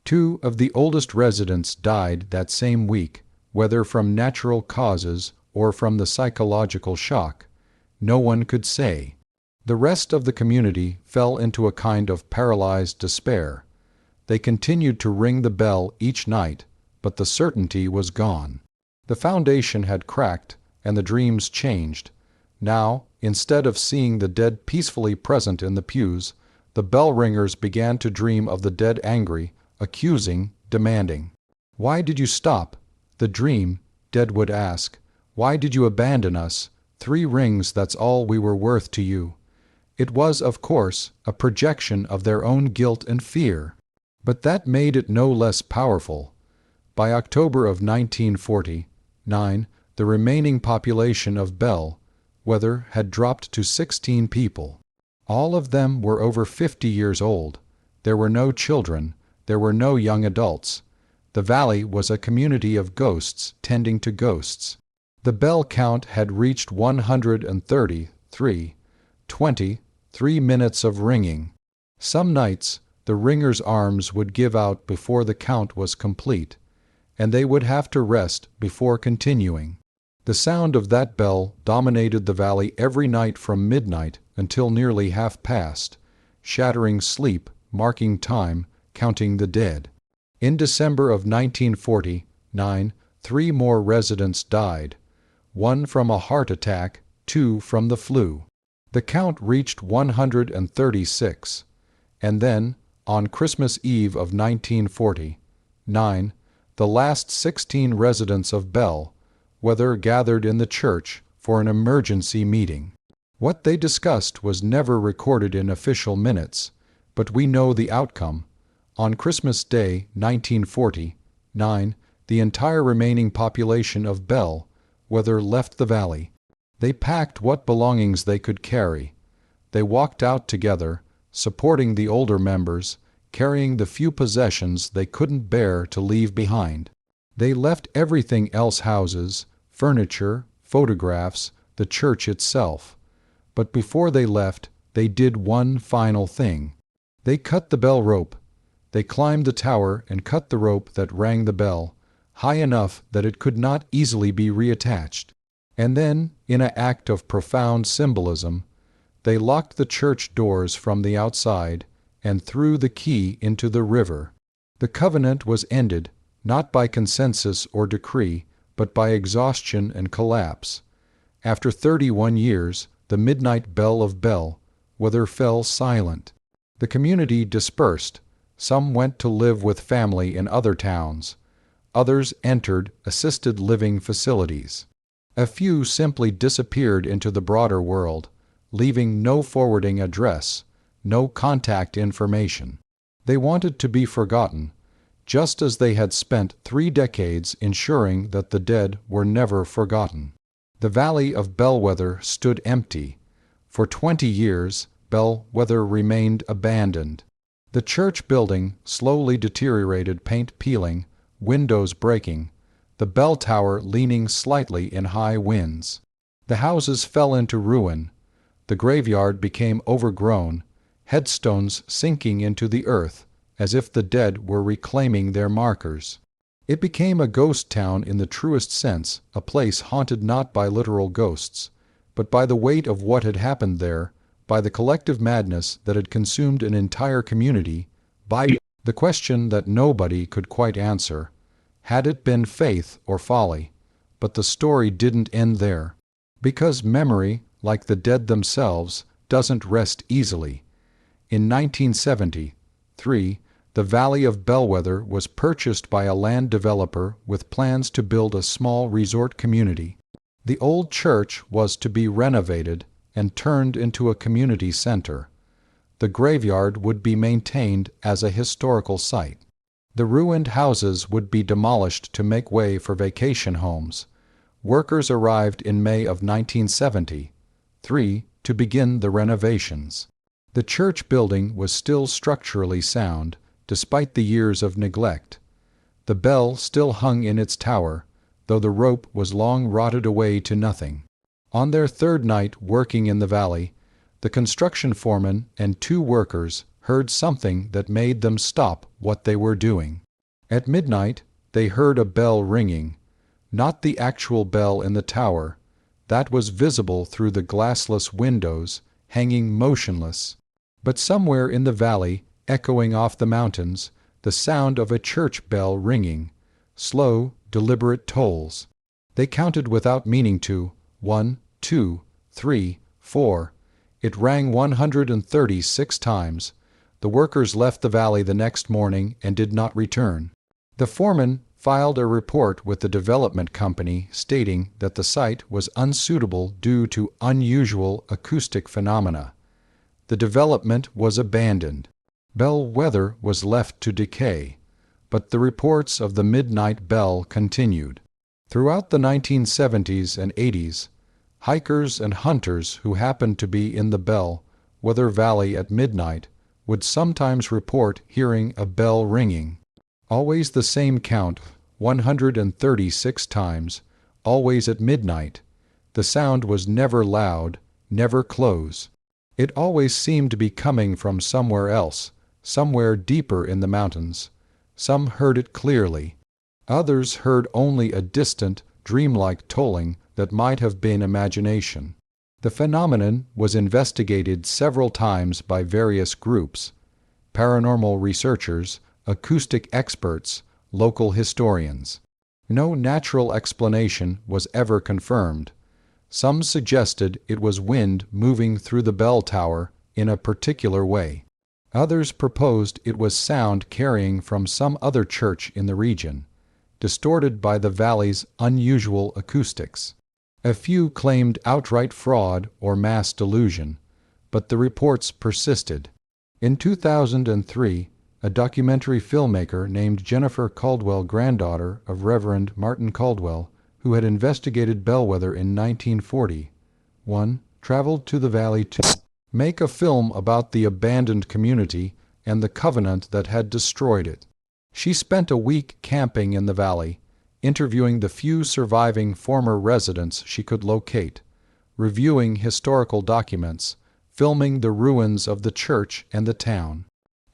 2 of the oldest residents died that same week, whether from natural causes or from the psychological shock. No one could say. The rest of the community fell into a kind of paralyzed despair. They continued to ring the bell each night, but the certainty was gone. The foundation had cracked, and the dreams changed. Now, instead of seeing the dead peacefully present in the pews, the bell ringers began to dream of the dead angry, accusing, demanding. "Why did you stop?" The dream, dead would ask. "Why did you abandon us? 3 rings, that's all we were worth to you." It was, of course, a projection of their own guilt and fear. But that made it no less powerful. By October of 1949, 9, the remaining population of Bellweather had dropped to 16 people. All of them were over 50 years old. There were no children. There were no young adults. The valley was a community of ghosts tending to ghosts. The bell count had reached 133, 3 minutes of ringing. Some nights, the ringers' arms would give out before the count was complete, and they would have to rest before continuing. The sound of that bell dominated the valley every night from midnight until nearly half-past, shattering sleep, marking time, counting the dead. In December of 1949, 3 more residents died, 1 from a heart attack, 2 from the flu. The count reached 136, and then, on Christmas Eve of 1949, the last 16 residents of Bellweather gathered in the church for an emergency meeting. What they discussed was never recorded in official minutes, but we know the outcome. On Christmas Day, 1949, the entire remaining population of Bellweather left the valley. They packed what belongings they could carry. They walked out together, supporting the older members, carrying the few possessions they couldn't bear to leave behind. They left everything else: houses, furniture, photographs, the church itself. But before they left, they did one final thing. They cut the bell rope. They climbed the tower and cut the rope that rang the bell, high enough that it could not easily be reattached. And then, in an act of profound symbolism, they locked the church doors from the outside and threw the key into the river. The covenant was ended, not by consensus or decree, but by exhaustion and collapse. After 31 years, the midnight bell of Bellweather fell silent. The community dispersed. Some went to live with family in other towns. Others entered assisted living facilities. A few simply disappeared into the broader world, leaving no forwarding address, no contact information. They wanted to be forgotten, just as they had spent 3 decades ensuring that the dead were never forgotten. The valley of Bellweather stood empty. For 20 years, Bellweather remained abandoned. The church building slowly deteriorated, paint peeling, windows breaking, the bell tower leaning slightly in high winds. The houses fell into ruin. The graveyard became overgrown, headstones sinking into the earth, as if the dead were reclaiming their markers. It became a ghost town in the truest sense, a place haunted not by literal ghosts, but by the weight of what had happened there, by the collective madness that had consumed an entire community, by the question that nobody could quite answer. Had it been faith or folly? But the story didn't end there. Because memory, like the dead themselves, doesn't rest easily. In 1973, the Valley of Bellweather was purchased by a land developer with plans to build a small resort community. The old church was to be renovated and turned into a community center. The graveyard would be maintained as a historical site. The ruined houses would be demolished to make way for vacation homes. Workers arrived in May of 1973 to begin the renovations. The church building was still structurally sound, despite the years of neglect. The bell still hung in its tower, though the rope was long rotted away to nothing. On their 3rd night working in the valley, the construction foreman and 2 workers heard something that made them stop what they were doing. At midnight, they heard a bell ringing, not the actual bell in the tower, that was visible through the glassless windows, hanging motionless, but somewhere in the valley, echoing off the mountains, the sound of a church bell ringing, slow, deliberate tolls. They counted without meaning to, 1, 2, 3, 4. It rang 136 times. The workers left the valley the next morning and did not return. The foreman filed a report with the development company stating that the site was unsuitable due to unusual acoustic phenomena. The development was abandoned. Bellweather was left to decay, but the reports of the midnight bell continued. Throughout the 1970s and 80s, hikers and hunters who happened to be in the Bellweather Valley at midnight would sometimes report hearing a bell ringing. Always the same count, 136 times, always at midnight. The sound was never loud, never close. It always seemed to be coming from somewhere else, somewhere deeper in the mountains. Some heard it clearly. Others heard only a distant, dreamlike tolling that might have been imagination. The phenomenon was investigated several times by various groups: paranormal researchers, acoustic experts, local historians. No natural explanation was ever confirmed. Some suggested it was wind moving through the bell tower in a particular way. Others proposed it was sound carrying from some other church in the region, distorted by the valley's unusual acoustics. A few claimed outright fraud or mass delusion, but the reports persisted. In 2003, a documentary filmmaker named Jennifer Caldwell, granddaughter of Reverend Martin Caldwell, who had investigated Bellweather in 1941, traveled to the valley to make a film about the abandoned community and the covenant that had destroyed it. She spent a week camping in the valley, interviewing the few surviving former residents she could locate, reviewing historical documents, filming the ruins of the church and the town.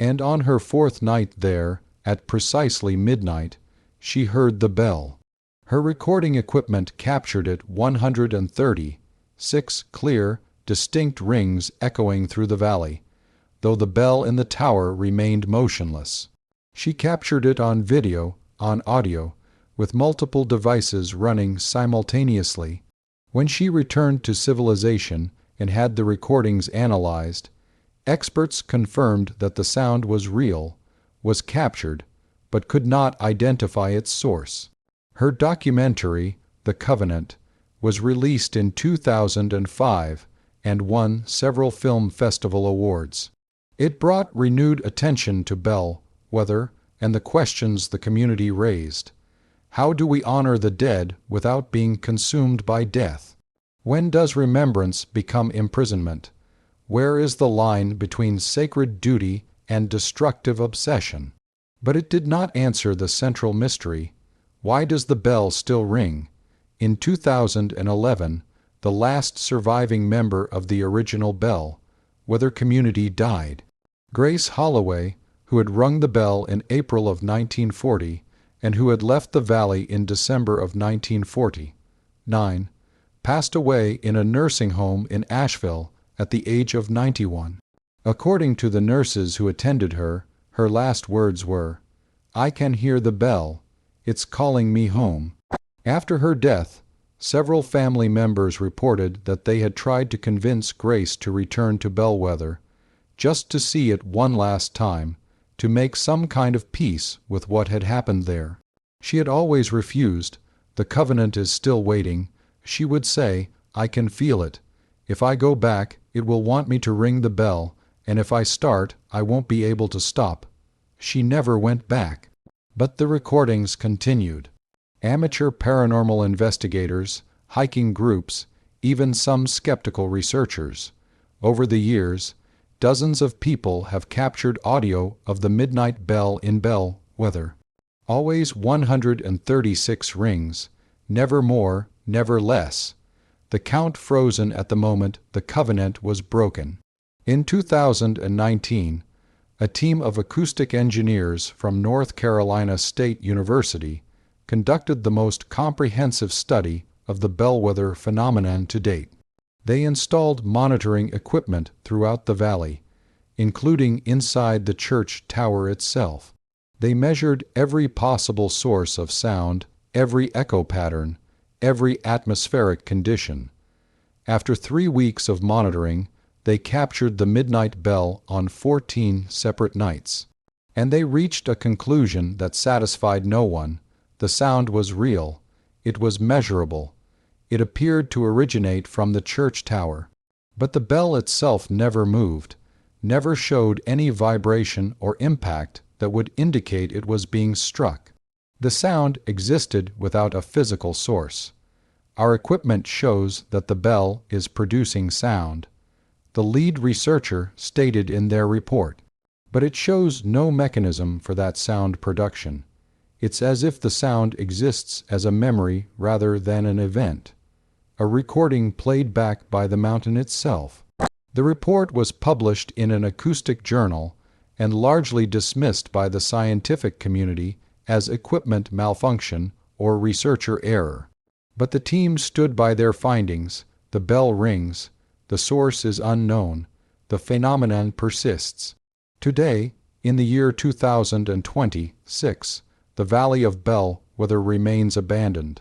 And on her fourth night there, at precisely midnight, she heard the bell. Her recording equipment captured it 136 clear, distinct rings echoing through the valley, though the bell in the tower remained motionless. She captured it on video, on audio, with multiple devices running simultaneously. When she returned to civilization and had the recordings analyzed, experts confirmed that the sound was real, was captured, but could not identify its source. Her documentary, The Covenant, was released in 2005 and won several film festival awards. It brought renewed attention to Bellweather and the questions the community raised. How do we honor the dead without being consumed by death? When does remembrance become imprisonment? Where is the line between sacred duty and destructive obsession? But it did not answer the central mystery. Why does the bell still ring? In 2011, the last surviving member of the original Bellweather community died. Grace Holloway, who had rung the bell in April of 1940 and who had left the valley in December of 1949, passed away in a nursing home in Asheville at the age of 91. According to the nurses who attended her, her last words were, "I can hear the bell. It's calling me home." After her death, several family members reported that they had tried to convince Grace to return to Bellweather, just to see it one last time, to make some kind of peace with what had happened there. She had always refused. "The covenant is still waiting," she would say. "I can feel it. If I go back, it will want me to ring the bell, and if I start, I won't be able to stop." She never went back. But the recordings continued. Amateur paranormal investigators, hiking groups, even some skeptical researchers. Over the years, dozens of people have captured audio of the midnight bell in Bellweather. Always 136 rings, never more, never less. The count frozen at the moment the covenant was broken. In 2019, a team of acoustic engineers from North Carolina State University conducted the most comprehensive study of the Bellweather phenomenon to date. They installed monitoring equipment throughout the valley, including inside the church tower itself. They measured every possible source of sound, every echo pattern, every atmospheric condition. After 3 weeks of monitoring, they captured the midnight bell on 14 separate nights. And they reached a conclusion that satisfied no one. The sound was real. It was measurable. It appeared to originate from the church tower. But the bell itself never moved, never showed any vibration or impact that would indicate it was being struck. The sound existed without a physical source. Our equipment shows that the bell is producing sound. The lead researcher stated in their report, but it shows no mechanism for that sound production. It's as if the sound exists as a memory rather than an event, a recording played back by the mountain itself. The report was published in an acoustic journal and largely dismissed by the scientific community as equipment malfunction or researcher error. But the team stood by their findings. The bell rings. The source is unknown. The phenomenon persists. Today, in the year 2026, the Valley of Bellweather remains abandoned.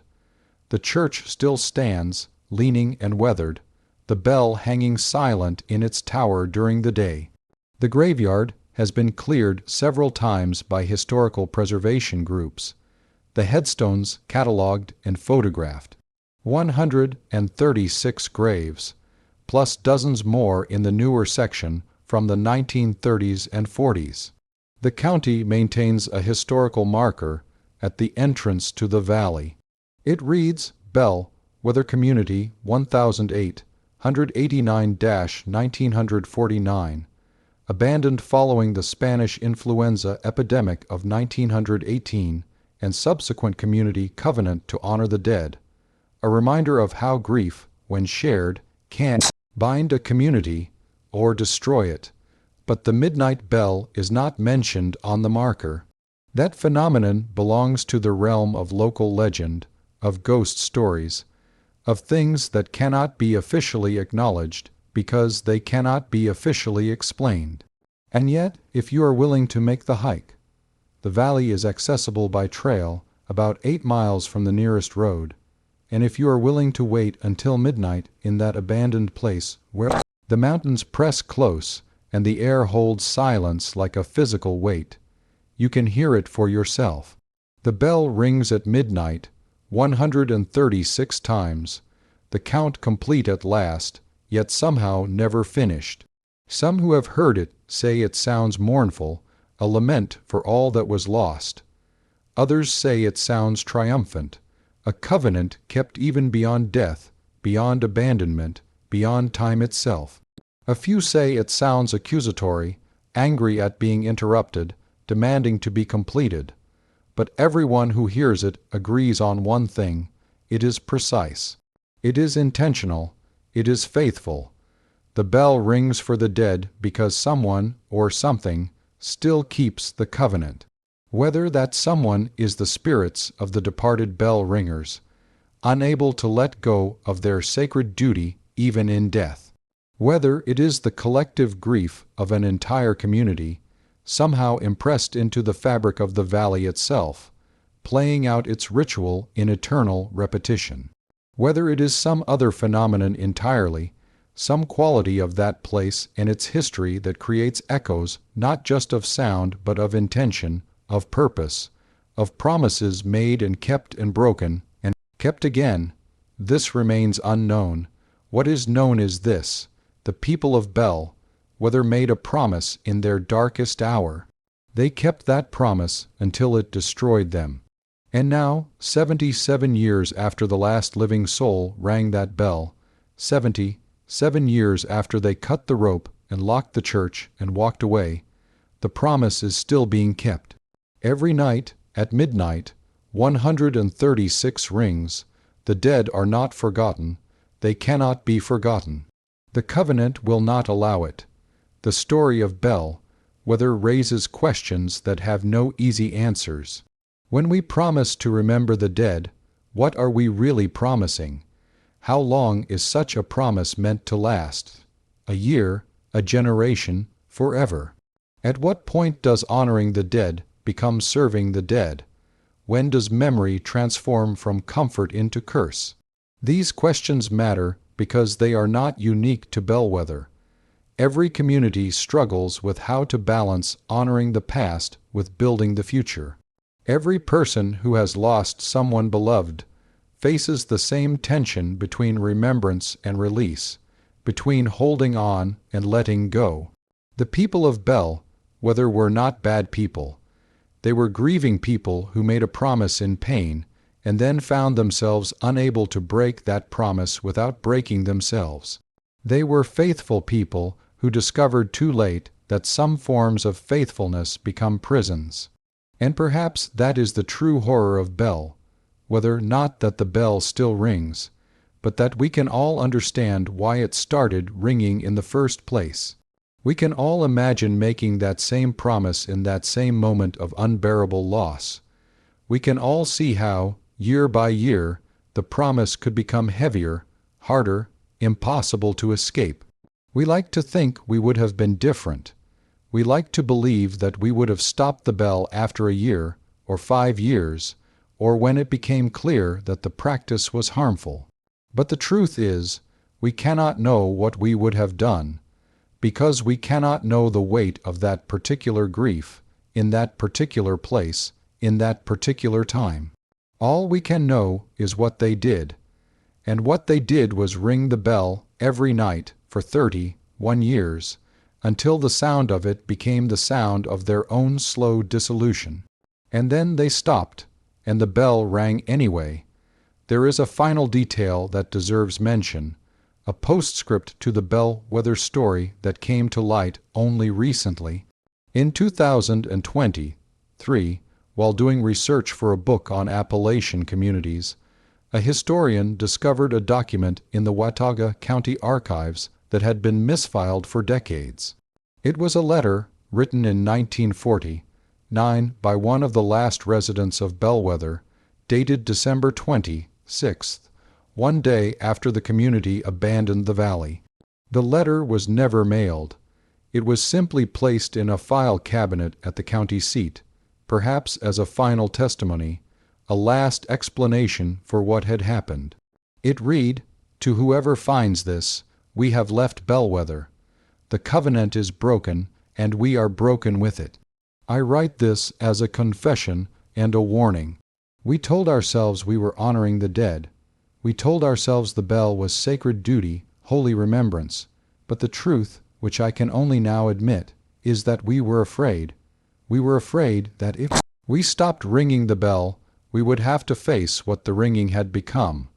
The church still stands, leaning and weathered, the bell hanging silent in its tower during the day. The graveyard has been cleared several times by historical preservation groups. The headstones catalogued and photographed. 136 graves, plus dozens more in the newer section from the 1930s and 40s. The county maintains a historical marker at the entrance to the valley. It reads Bellweather Community 1008, 189-1949, abandoned following the Spanish influenza epidemic of 1918 and subsequent community covenant to honor the dead, a reminder of how grief, when shared, can bind a community or destroy it. But the midnight bell is not mentioned on the marker. That phenomenon belongs to the realm of local legend, of ghost stories, of things that cannot be officially acknowledged because they cannot be officially explained. And yet, if you are willing to make the hike, the valley is accessible by trail about 8 miles from the nearest road, and if you are willing to wait until midnight in that abandoned place where the mountains press close and the air holds silence like a physical weight, you can hear it for yourself. The bell rings at midnight 136 times, the count complete at last, yet somehow never finished. Some who have heard it say it sounds mournful, a lament for all that was lost. Others say it sounds triumphant, a covenant kept even beyond death, beyond abandonment, beyond time itself. A few say it sounds accusatory, angry at being interrupted, demanding to be completed. But everyone who hears it agrees on one thing: it is precise. It is intentional. It is faithful. The bell rings for the dead because someone, or something, still keeps the covenant. Whether that someone is the spirits of the departed bell ringers, unable to let go of their sacred duty even in death. Whether it is the collective grief of an entire community, somehow impressed into the fabric of the valley itself, playing out its ritual in eternal repetition. Whether it is some other phenomenon entirely, some quality of that place and its history that creates echoes not just of sound but of intention, of purpose, of promises made and broken, and kept again, this remains unknown. What is known is this: the people of Bellweather made a promise in their darkest hour. They kept that promise until it destroyed them. And now, 77 years after the last living soul rang that bell, 77 years after they cut the rope and locked the church and walked away, the promise is still being kept. Every night, at midnight, 136 rings. The dead are not forgotten. They cannot be forgotten. The covenant will not allow it. The story of Bellweather raises questions that have no easy answers. When we promise to remember the dead, what are we really promising? How long is such a promise meant to last? A year, a generation, forever? At what point does honoring the dead become serving the dead? When does memory transform from comfort into curse? These questions matter because they are not unique to Bellweather. Every community struggles with how to balance honoring the past with building the future. Every person who has lost someone beloved faces the same tension between remembrance and release, between holding on and letting go. The people of Bellweather were not bad people. They were grieving people who made a promise in pain and then found themselves unable to break that promise without breaking themselves. They were faithful people who discovered too late that some forms of faithfulness become prisons. And perhaps that is the true horror of bell, whether not that the bell still rings, but that we can all understand why it started ringing in the first place. We can all imagine making that same promise in that same moment of unbearable loss. We can all see how, year by year, the promise could become heavier, harder, impossible to escape. We like to think we would have been different. We like to believe that we would have stopped the bell after a year, or 5 years, or when it became clear that the practice was harmful. But the truth is, we cannot know what we would have done, because we cannot know the weight of that particular grief, in that particular place, in that particular time. All we can know is what they did, and what they did was ring the bell every night for 31 years, until the sound of it became the sound of their own slow dissolution. And then they stopped, and the bell rang anyway. There is a final detail that deserves mention, a postscript to the Bellweather story that came to light only recently. In 2023, while doing research for a book on Appalachian communities, a historian discovered a document in the Watauga County Archives that had been misfiled for decades. It was a letter written in 1949 by one of the last residents of Bellweather, dated December 26th, one day after the community abandoned the valley. The letter was never mailed. It was simply placed in a file cabinet at the county seat, perhaps as a final testimony, a last explanation for what had happened. It read, "To whoever finds this, we have left Bellweather. The covenant is broken, and we are broken with it. I write this as a confession and a warning. We told ourselves we were honoring the dead. We told ourselves the bell was sacred duty, holy remembrance. But the truth, which I can only now admit, is that we were afraid. We were afraid that if we stopped ringing the bell, we would have to face what the ringing had become.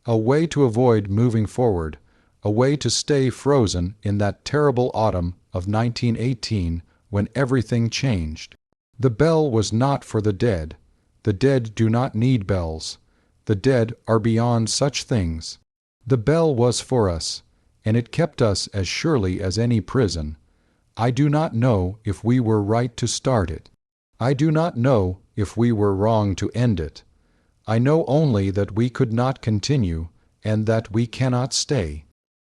A way to avoid moving forward, a way to stay frozen in that terrible autumn of 1918 when everything changed. The bell was not for the dead. The dead do not need bells. The dead are beyond such things. The bell was for us, and it kept us as surely as any prison. I do not know if we were right to start it. I do not know if we were wrong to end it. I know only that we could not continue, and that we cannot stay.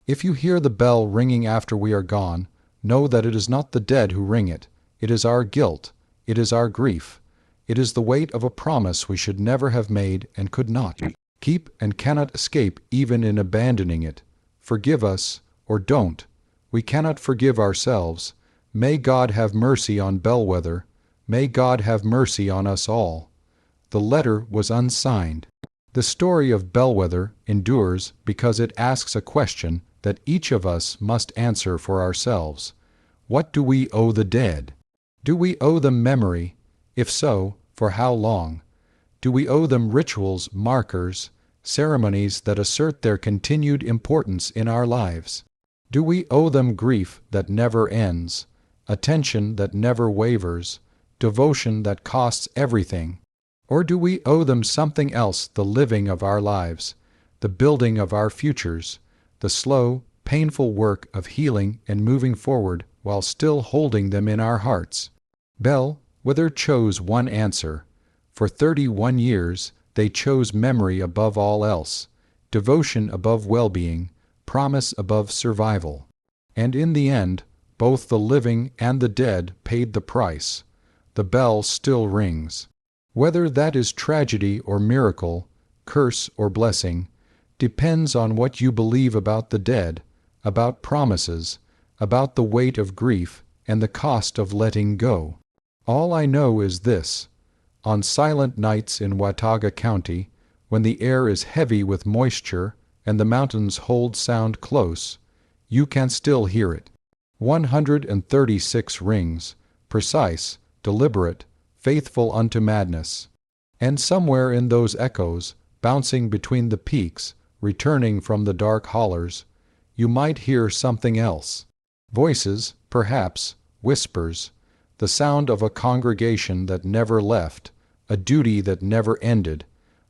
If you hear the bell ringing after we are gone, know that it is not the dead who ring it. It is our guilt. It is our grief. It is the weight of a promise we should never have made and could not keep and cannot escape even in abandoning it. Forgive us, or don't. We cannot forgive ourselves. May God have mercy on Bellweather. May God have mercy on us all." The letter was unsigned. The story of Bellweather endures because it asks a question that each of us must answer for ourselves. What do we owe the dead? Do we owe them memory? If so, for how long? Do we owe them rituals, markers, ceremonies that assert their continued importance in our lives? Do we owe them grief that never ends, attention that never wavers, devotion that costs everything? Or do we owe them something else, the living of our lives, the building of our futures, the slow, painful work of healing and moving forward while still holding them in our hearts? Bellweather chose one answer. For 31 years, they chose memory above all else, devotion above well-being, promise above survival. And in the end, both the living and the dead paid the price. The bell still rings. Whether that is tragedy or miracle, curse or blessing, depends on what you believe about the dead, about promises, about the weight of grief and the cost of letting go. All I know is this: on silent nights in Watauga County, when the air is heavy with moisture and the mountains hold sound close, you can still hear it. 136 rings, precise, deliberate, faithful unto madness. And somewhere in those echoes, bouncing between the peaks, returning from the dark hollers, you might hear something else. Voices, perhaps, whispers, the sound of a congregation that never left, a duty that never ended,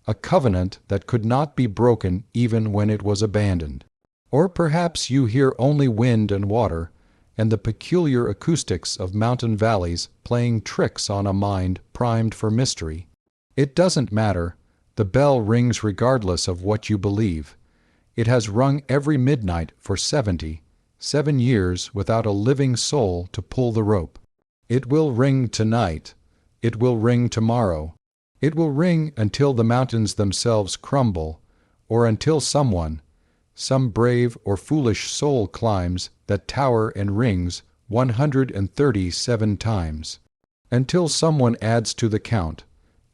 a covenant that could not be broken even when it was abandoned. Or perhaps you hear only wind and water, and the peculiar acoustics of mountain valleys playing tricks on a mind primed for mystery. It doesn't matter. The bell rings regardless of what you believe. It has rung every midnight for 7 years without a living soul to pull the rope. It will ring tonight. It will ring tomorrow. It will ring until the mountains themselves crumble, or until someone, some brave or foolish soul climbs that tower and rings 137 times. Until someone adds to the count,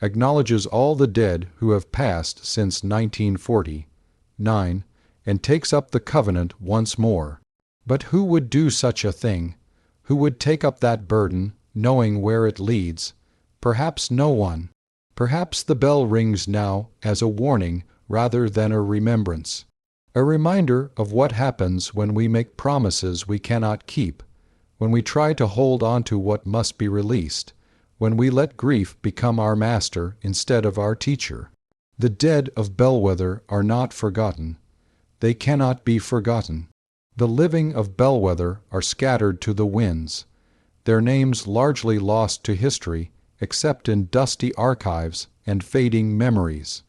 acknowledges all the dead who have passed since 1949, and takes up the covenant once more. But who would do such a thing? Who would take up that burden, knowing where it leads? Perhaps no one. Perhaps the bell rings now as a warning rather than a remembrance. A reminder of what happens when we make promises we cannot keep, when we try to hold on to what must be released, when we let grief become our master instead of our teacher. The dead of Bellweather are not forgotten. They cannot be forgotten. The living of Bellweather are scattered to the winds, their names largely lost to history except in dusty archives and fading memories.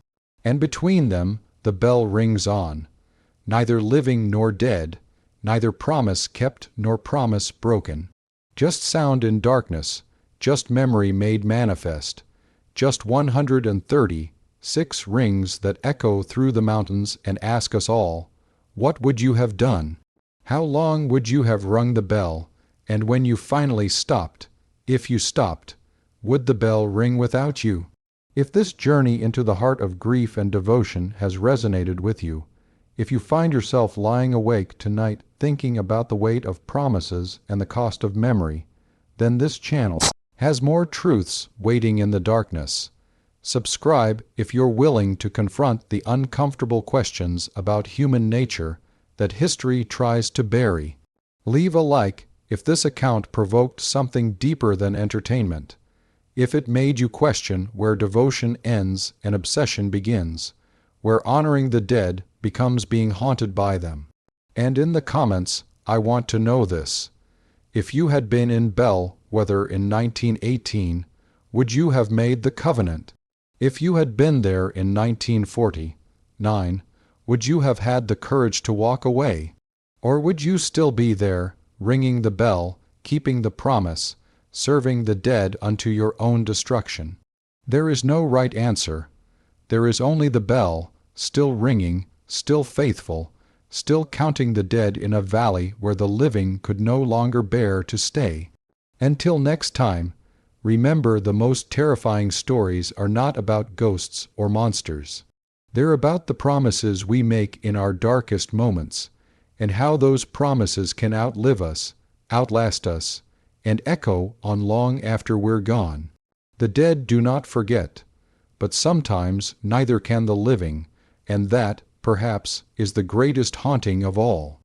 And between them the bell rings on, neither living nor dead, neither promise kept nor promise broken. Just sound in darkness, just memory made manifest, just 136 rings that echo through the mountains and ask us all, what would you have done? How long would you have rung the bell? And when you finally stopped, if you stopped, would the bell ring without you? If this journey into the heart of grief and devotion has resonated with you, if you find yourself lying awake tonight thinking about the weight of promises and the cost of memory, then this channel has more truths waiting in the darkness. Subscribe if you're willing to confront the uncomfortable questions about human nature that history tries to bury. Leave a like if this account provoked something deeper than entertainment, if it made you question where devotion ends and obsession begins, where honoring the dead becomes being haunted by them. And in the comments, I want to know this. If you had been in Bellweather in 1918, would you have made the covenant? If you had been there in 1949, would you have had the courage to walk away? Or would you still be there, ringing the bell, keeping the promise, serving the dead unto your own destruction? There is no right answer. There is only the bell, still ringing, still faithful, still counting the dead in a valley where the living could no longer bear to stay. Until next time, remember the most terrifying stories are not about ghosts or monsters. They're about the promises we make in our darkest moments, and how those promises can outlive us, outlast us, and echo on long after we're gone. The dead do not forget, but sometimes neither can the living, and that, perhaps, is the greatest haunting of all.